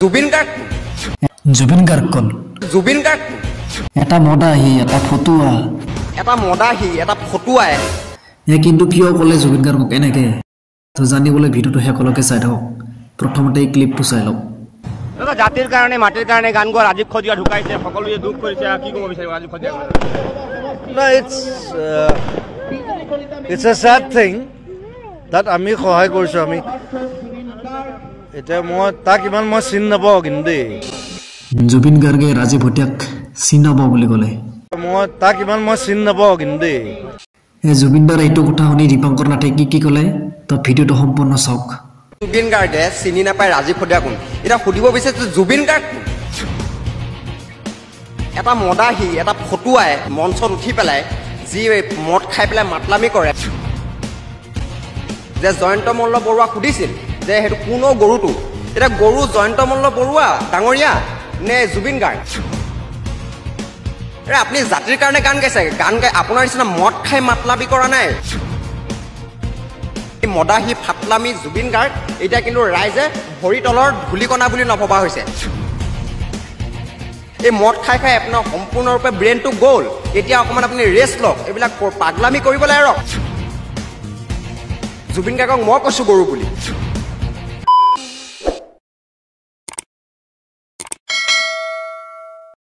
জুবিন গাৰ্গ কোন জুবিন গাৰ্গ এটা মদাহি এটা ফটুয়া এটা ফটুৱাই কিন্তু কিয় কলে জুবিন গাৰ্গক এনেকে তো জানিবলৈ ভিডিওটো হেকলকে চাই থাকক প্ৰথমতে এই ক্লিপটো চাই লওক দাদা জাতিৰ কাৰণে মাটিৰ কাৰণে গান গোৱা ৰাজীৱ খদিয়া ঢুকাইছে সকলোৱে দুখ কৰিছে কি ক'ব বিচাৰিব Rajiv খদিয়া No, it's a sad thing that আমি সহায় কৰিছো আমি এটা মই তাক ইমান মই চিন নাপাওঁ কিন্তু জুবিন গাৰ্গে ৰাজীৱ ভটিয়াক চিন নাপাওঁ বুলি ক'লে মই তাক ইমান মই চিন নাপাওঁ কিন্তু জুবিনদাৰ এইটো কথা শুনি দীপংকৰ নাথে কি ক'লে তো ভিডিওটো সম্পূৰ্ণ চাওক জুবিন গাৰ্গে চিনি নাপায় ৰাজীৱ খদিয়া কোন এটা সুধিব বিচাৰিছে জুবিন গাৰ্গ এটা মদাহি এটা ফটুৱাই মঞ্চত উঠি পেলাই যি মদ খাই পেলাই মাতলামি কৰে যে জয়ন্ত মল্ল বৰুৱা সুধিছিল যে সেইটো কোনো গৰুটো এটা গৰু জয়ন্ত মল্ল বৰুৱা ডাঙৰীয়া নে জুবিন গাৰ্গ আপুনি জাতিৰ কাৰণে গান গাইছে গান গাই আপোনাৰ নিচিনা মদ খাই মাতলামি কৰা নাই মদাহি ফাটলামি জুবিন গাৰ্গ এতিয়া কিন্তু ৰাইজে ভৰি তলৰ ধূলিকণা বুলি নভবা হৈছে এই মদ খাই খাই আপোনাৰ সম্পূৰ্ণৰূপে ব্ৰেইনটো গ'ল এতিয়া অকণমান আপুনি ৰেষ্ট লওক এইবিলাক পাগলামি কৰিবলৈ এৰক জুবিন গাৰ্গক মই কৈছোঁ গৰু বুলি